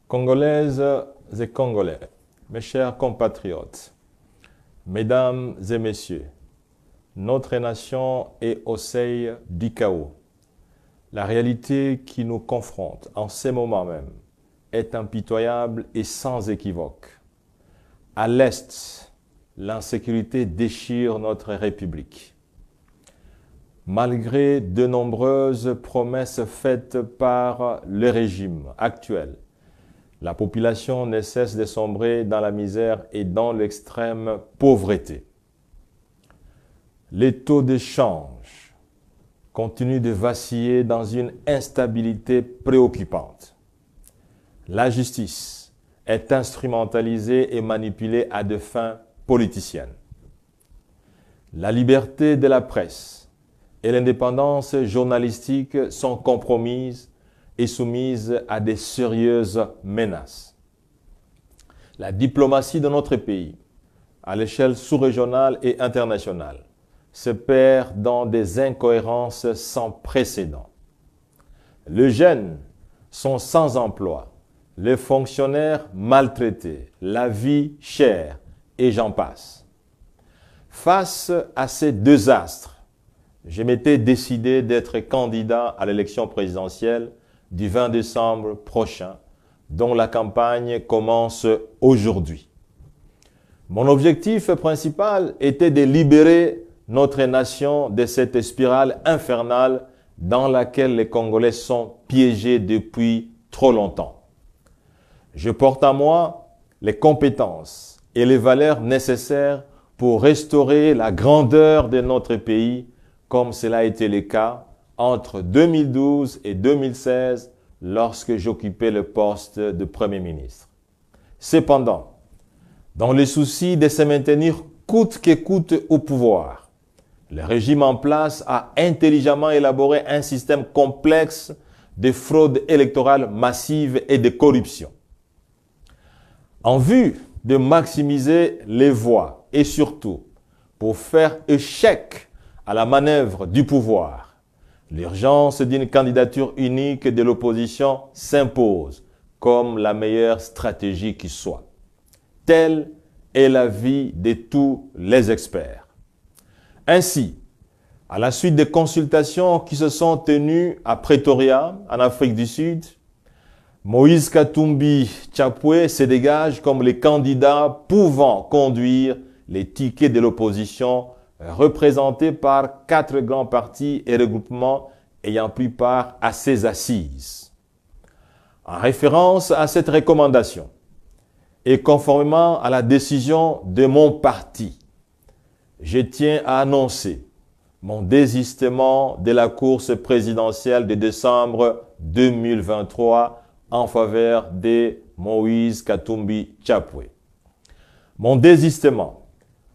Congolaises et Congolais, mes chers compatriotes, mesdames et messieurs, notre nation est au seuil du chaos. La réalité qui nous confronte en ces moments même est impitoyable et sans équivoque. À l'Est, l'insécurité déchire notre République. Malgré de nombreuses promesses faites par le régime actuel, la population ne cesse de sombrer dans la misère et dans l'extrême pauvreté. Les taux de change continuent de vaciller dans une instabilité préoccupante. La justice est instrumentalisée et manipulée à des fins politiciennes. La liberté de la presse et l'indépendance journalistique sont compromises et soumises à des sérieuses menaces. La diplomatie de notre pays, à l'échelle sous-régionale et internationale, se perd dans des incohérences sans précédent. Les jeunes sont sans emploi, les fonctionnaires maltraités, la vie chère, et j'en passe. Face à ces deux astres, je m'étais décidé d'être candidat à l'élection présidentielle du 20 décembre prochain, dont la campagne commence aujourd'hui. Mon objectif principal était de libérer notre nation de cette spirale infernale dans laquelle les Congolais sont piégés depuis trop longtemps. Je porte en moi les compétences et les valeurs nécessaires pour restaurer la grandeur de notre pays, comme cela a été le cas entre 2012 et 2016, lorsque j'occupais le poste de Premier ministre. Cependant, dans le souci de se maintenir coûte que coûte au pouvoir, le régime en place a intelligemment élaboré un système complexe de fraude électorale massive et de corruption. En vue de maximiser les voix et surtout pour faire échec à la manœuvre du pouvoir, l'urgence d'une candidature unique de l'opposition s'impose comme la meilleure stratégie qui soit. Telle est l'avis de tous les experts. Ainsi, à la suite des consultations qui se sont tenues à Pretoria, en Afrique du Sud, Moïse Katumbi Tchapwe se dégage comme le candidat pouvant conduire les tickets de l'opposition représentés par 4 grands partis et regroupements ayant pris part à ces assises. En référence à cette recommandation et conformément à la décision de mon parti, je tiens à annoncer mon désistement de la course présidentielle de décembre 2023 en faveur de Moïse Katumbi Tchapwe. Mon désistement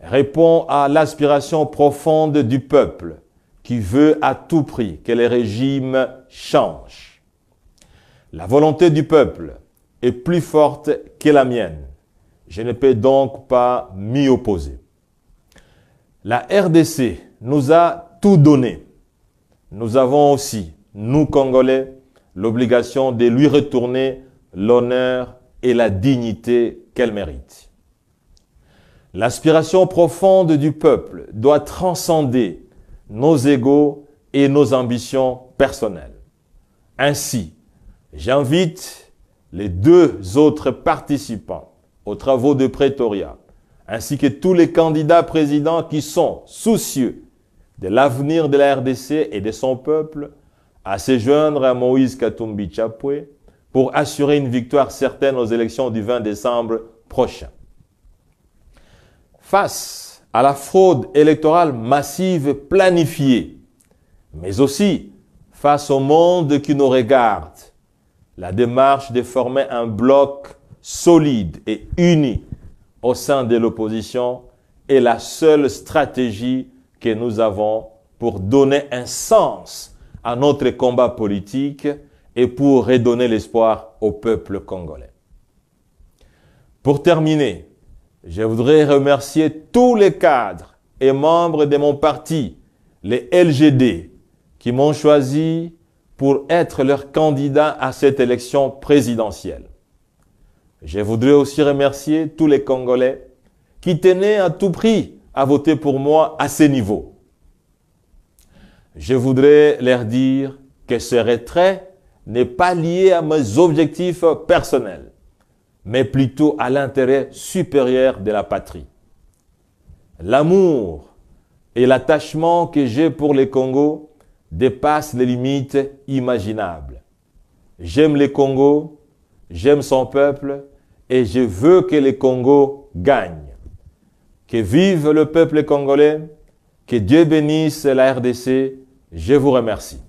répond à l'aspiration profonde du peuple qui veut à tout prix que le régime change. La volonté du peuple est plus forte que la mienne. Je ne peux donc pas m'y opposer. La RDC nous a tout donné. Nous avons aussi, nous Congolais, l'obligation de lui retourner l'honneur et la dignité qu'elle mérite. L'aspiration profonde du peuple doit transcender nos égos et nos ambitions personnelles. Ainsi, j'invite les 2 autres participants aux travaux de Pretoria, ainsi que tous les candidats présidents qui sont soucieux de l'avenir de la RDC et de son peuple, à se joindre à Moïse Katumbi Tchapwe pour assurer une victoire certaine aux élections du 20 décembre prochain. Face à la fraude électorale massive planifiée, mais aussi face au monde qui nous regarde, la démarche de former un bloc solide et uni au sein de l'opposition est la seule stratégie que nous avons pour donner un sens à notre combat politique et pour redonner l'espoir au peuple congolais. Pour terminer, je voudrais remercier tous les cadres et membres de mon parti, les LGD, qui m'ont choisi pour être leur candidat à cette élection présidentielle. Je voudrais aussi remercier tous les Congolais qui tenaient à tout prix à voter pour moi à ce niveau. Je voudrais leur dire que ce retrait n'est pas lié à mes objectifs personnels, mais plutôt à l'intérêt supérieur de la patrie. L'amour et l'attachement que j'ai pour le Congo dépassent les limites imaginables. J'aime le Congo, j'aime son peuple et je veux que le Congo gagne. Que vive le peuple congolais, que Dieu bénisse la RDC. Je vous remercie.